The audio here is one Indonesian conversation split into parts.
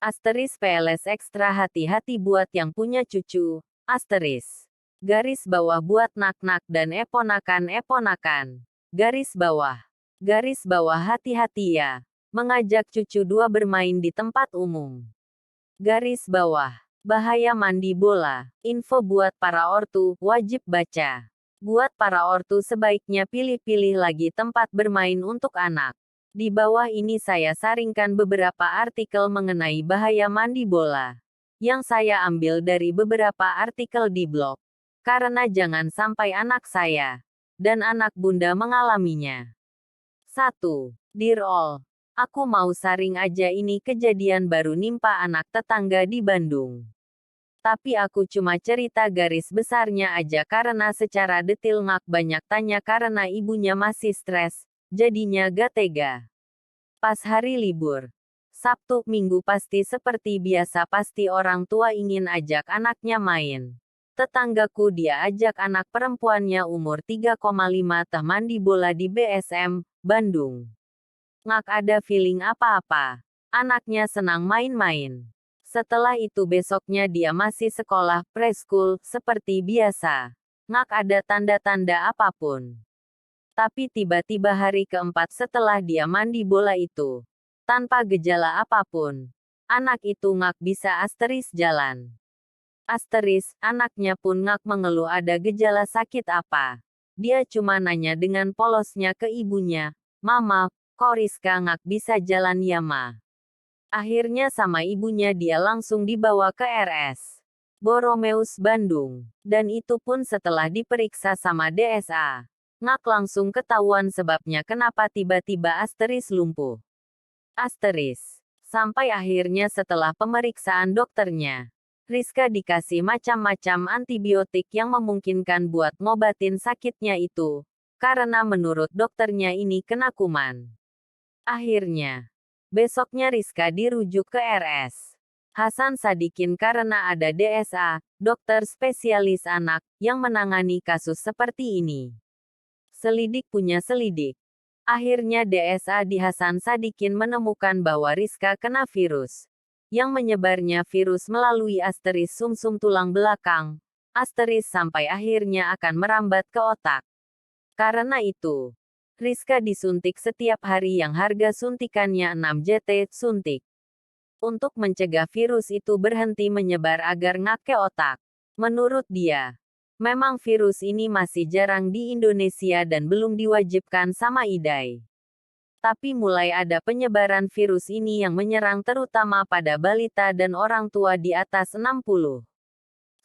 Asteris PLS Ekstra hati-hati buat yang punya cucu. Asteris. Garis bawah buat nak-nak dan eponakan-eponakan. Garis bawah. Garis bawah hati-hati ya. Mengajak cucu dua bermain di tempat umum. Garis bawah. Bahaya mandi bola. Info buat para ortu, wajib baca. Buat para ortu sebaiknya pilih-pilih lagi tempat bermain untuk anak. Di bawah ini saya saringkan beberapa artikel mengenai bahaya mandi bola. Yang saya ambil dari beberapa artikel di blog. Karena jangan sampai anak saya dan anak bunda mengalaminya. 1. Dear all. Aku mau saring aja ini kejadian baru nimpa anak tetangga di Bandung. Tapi aku cuma cerita garis besarnya aja karena secara detail ngak banyak tanya karena ibunya masih stres, jadinya gak tega. Pas hari libur, Sabtu, Minggu pasti seperti biasa pasti orang tua ingin ajak anaknya main. Tetanggaku dia ajak anak perempuannya umur 3,5 teh mandi bola di BSM, Bandung. Ngak ada feeling apa-apa. Anaknya senang main-main. Setelah itu besoknya dia masih sekolah preschool, seperti biasa. Ngak ada tanda-tanda apapun. Tapi tiba-tiba hari keempat setelah dia mandi bola itu, tanpa gejala apapun, anak itu ngak bisa asteris jalan. Asteris, anaknya pun ngak mengeluh ada gejala sakit apa. Dia cuma nanya dengan polosnya ke ibunya, "Mama, kok Rizka ngak bisa jalan ya ma?" Akhirnya sama ibunya dia langsung dibawa ke RS Boromeus Bandung. Dan itu pun setelah diperiksa sama DSA. Ngak langsung ketahuan sebabnya kenapa tiba-tiba asteris lumpuh. Asteris. Sampai akhirnya setelah pemeriksaan dokternya, Rizka dikasih macam-macam antibiotik yang memungkinkan buat ngobatin sakitnya itu. Karena menurut dokternya ini kena kuman. Akhirnya, besoknya Rizka dirujuk ke RS Hasan Sadikin karena ada DSA, dokter spesialis anak, yang menangani kasus seperti ini. Selidik punya selidik. Akhirnya DSA di Hasan Sadikin menemukan bahwa Rizka kena virus. Yang menyebarnya virus melalui asteris sumsum tulang belakang. Asteris sampai akhirnya akan merambat ke otak. Karena itu, Rizka disuntik setiap hari yang harga suntikannya 6 JT suntik. Untuk mencegah virus itu berhenti menyebar agar ngak ke otak. Menurut dia, memang virus ini masih jarang di Indonesia dan belum diwajibkan sama IDAI. Tapi mulai ada penyebaran virus ini yang menyerang terutama pada balita dan orang tua di atas 60.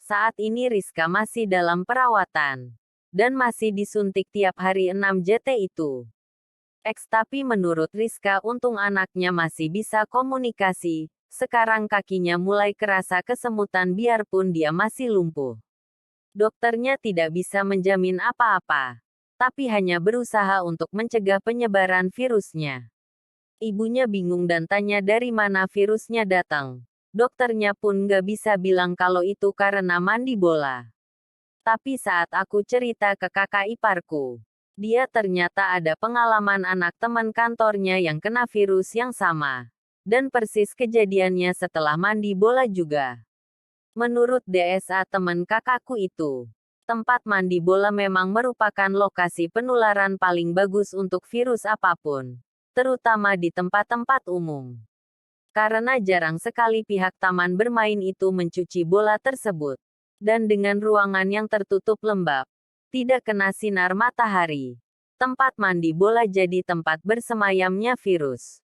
Saat ini Rizka masih dalam perawatan. Dan masih disuntik tiap hari 6 JT itu. Tapi menurut Rizka untung anaknya masih bisa komunikasi, sekarang kakinya mulai kerasa kesemutan biarpun dia masih lumpuh. Dokternya tidak bisa menjamin apa-apa, tapi hanya berusaha untuk mencegah penyebaran virusnya. Ibunya bingung dan tanya dari mana virusnya datang. Dokternya pun nggak bisa bilang kalau itu karena mandi bola. Tapi saat aku cerita ke kakak iparku, dia ternyata ada pengalaman anak teman kantornya yang kena virus yang sama. Dan persis kejadiannya setelah mandi bola juga. Menurut DSA teman kakakku itu, tempat mandi bola memang merupakan lokasi penularan paling bagus untuk virus apapun. Terutama di tempat-tempat umum. Karena jarang sekali pihak taman bermain itu mencuci bola tersebut. Dan dengan ruangan yang tertutup lembab, tidak kena sinar matahari, tempat mandi bola jadi tempat bersemayamnya virus.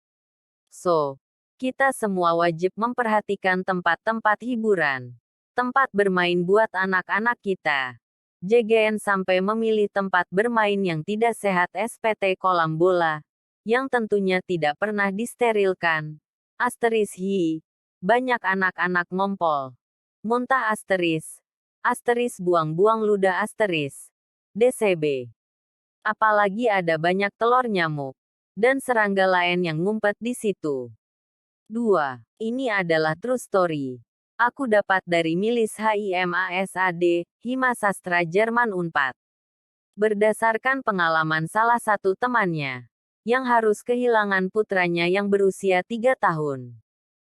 So, kita semua wajib memperhatikan tempat-tempat hiburan, tempat bermain buat anak-anak kita. JGN sampai memilih tempat bermain yang tidak sehat SPT kolam bola, yang tentunya tidak pernah disterilkan. Asteris hi, banyak anak-anak ngompol. Muntah asteris. Asteris buang-buang ludah asteris. DCB. Apalagi ada banyak telur nyamuk. Dan serangga lain yang ngumpet di situ. 2. Ini adalah true story. Aku dapat dari Milis HIMASAD, Hima Sastra Jerman Unpad. Berdasarkan pengalaman salah satu temannya, yang harus kehilangan putranya yang berusia 3 tahun.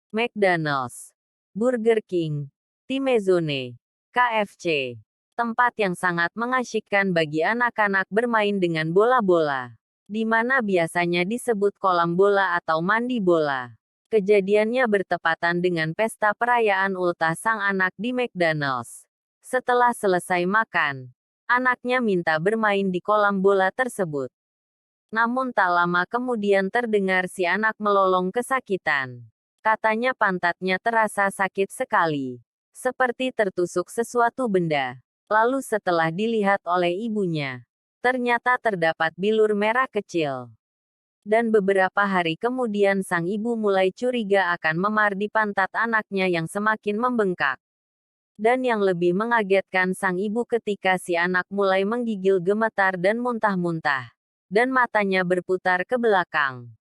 McDonald's, Burger King, Timezone, KFC. Tempat yang sangat mengasyikkan bagi anak-anak bermain dengan bola-bola, di mana biasanya disebut kolam bola atau mandi bola. Kejadiannya bertepatan dengan pesta perayaan ultah sang anak di McDonald's. Setelah selesai makan, anaknya minta bermain di kolam bola tersebut. Namun tak lama kemudian terdengar si anak melolong kesakitan. Katanya pantatnya terasa sakit sekali, seperti tertusuk sesuatu benda. Lalu setelah dilihat oleh ibunya, ternyata terdapat bilur merah kecil. Dan beberapa hari kemudian sang ibu mulai curiga akan memar di pantat anaknya yang semakin membengkak. Dan yang lebih mengagetkan sang ibu ketika si anak mulai menggigil gemetar dan muntah-muntah. Dan matanya berputar ke belakang.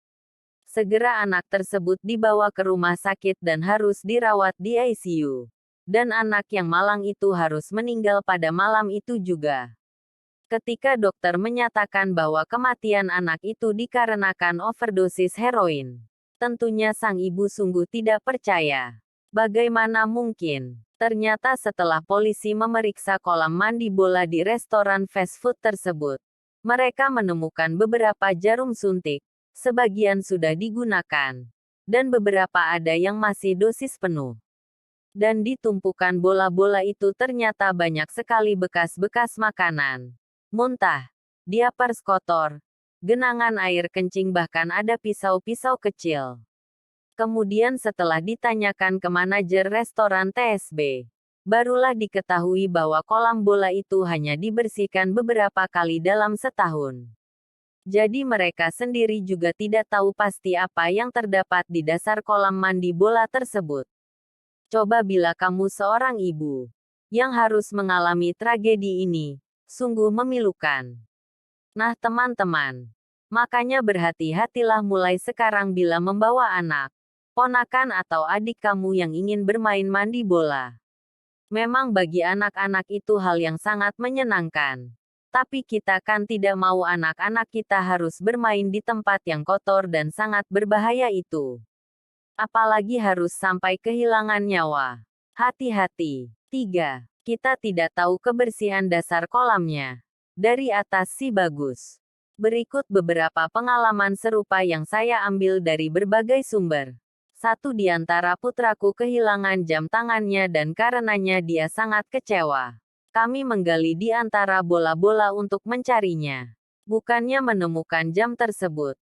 Segera anak tersebut dibawa ke rumah sakit dan harus dirawat di ICU. Dan anak yang malang itu harus meninggal pada malam itu juga. Ketika dokter menyatakan bahwa kematian anak itu dikarenakan overdosis heroin, tentunya sang ibu sungguh tidak percaya. Bagaimana mungkin? Ternyata setelah polisi memeriksa kolam mandi bola di restoran fast food tersebut, mereka menemukan beberapa jarum suntik, sebagian sudah digunakan, dan beberapa ada yang masih dosis penuh. Dan di tumpukan bola-bola itu ternyata banyak sekali bekas-bekas makanan. Muntah, diapers kotor, genangan air kencing bahkan ada pisau-pisau kecil. Kemudian setelah ditanyakan ke manajer restoran TSB, barulah diketahui bahwa kolam bola itu hanya dibersihkan beberapa kali dalam setahun. Jadi mereka sendiri juga tidak tahu pasti apa yang terdapat di dasar kolam mandi bola tersebut. Coba bila kamu seorang ibu yang harus mengalami tragedi ini, sungguh memilukan. Nah teman-teman, makanya berhati-hatilah mulai sekarang bila membawa anak, ponakan atau adik kamu yang ingin bermain mandi bola. Memang bagi anak-anak itu hal yang sangat menyenangkan. Tapi kita kan tidak mau anak-anak kita harus bermain di tempat yang kotor dan sangat berbahaya itu. Apalagi harus sampai kehilangan nyawa. Hati-hati. 3. Kita tidak tahu kebersihan dasar kolamnya. Dari atas si bagus. Berikut beberapa pengalaman serupa yang saya ambil dari berbagai sumber. Satu di antara putraku kehilangan jam tangannya dan karenanya dia sangat kecewa. Kami menggali di antara bola-bola untuk mencarinya. Bukannya menemukan jam tersebut.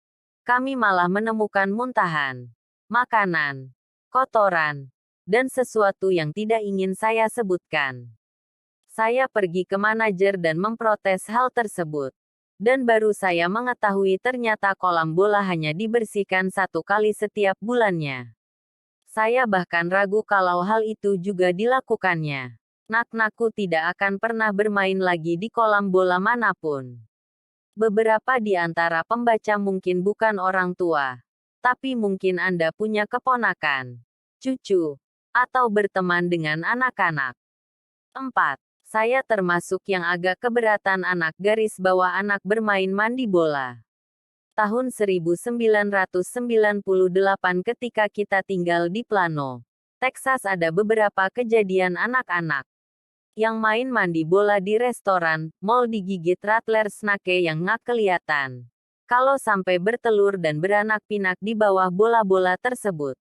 Kami malah menemukan muntahan, makanan, kotoran, dan sesuatu yang tidak ingin saya sebutkan. Saya pergi ke manajer dan memprotes hal tersebut. Dan baru saya mengetahui ternyata kolam bola hanya dibersihkan 1 kali setiap bulannya. Saya bahkan ragu kalau hal itu juga dilakukannya. Nak-nakku tidak akan pernah bermain lagi di kolam bola manapun. Beberapa di antara pembaca mungkin bukan orang tua, tapi mungkin Anda punya keponakan, cucu, atau berteman dengan anak-anak. 4. Saya termasuk yang agak keberatan anak garis bawah anak bermain mandi bola. Tahun 1998 ketika kita tinggal di Plano, Texas ada beberapa kejadian anak-anak yang main mandi bola di restoran, mall digigit rattler snake yang nggak kelihatan. Kalau sampai bertelur dan beranak pinak di bawah bola-bola tersebut.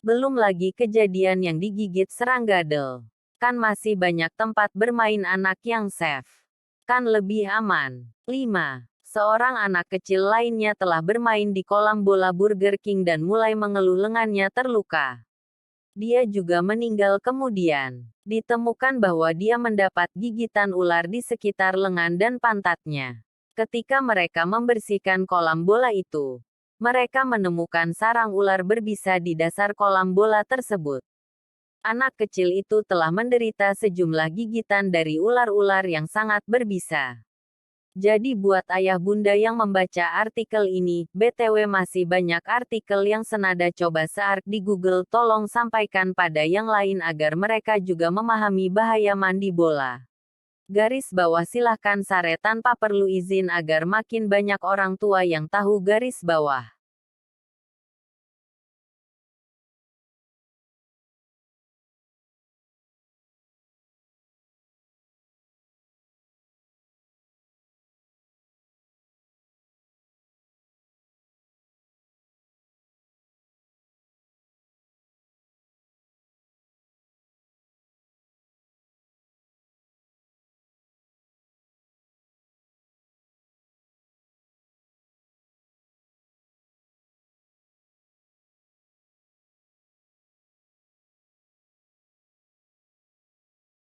Belum lagi kejadian yang digigit serangga del. Kan masih banyak tempat bermain anak yang safe. Kan lebih aman. 5. Seorang anak kecil lainnya telah bermain di kolam bola Burger King dan mulai mengeluh lengannya terluka. Dia juga meninggal kemudian. Ditemukan bahwa dia mendapat gigitan ular di sekitar lengan dan pantatnya. Ketika mereka membersihkan kolam bola itu, mereka menemukan sarang ular berbisa di dasar kolam bola tersebut. Anak kecil itu telah menderita sejumlah gigitan dari ular-ular yang sangat berbisa. Jadi buat ayah bunda yang membaca artikel ini, BTW masih banyak artikel yang senada coba search di Google, tolong sampaikan pada yang lain agar mereka juga memahami bahaya mandi bola. Garis bawah silahkan share tanpa perlu izin agar makin banyak orang tua yang tahu garis bawah.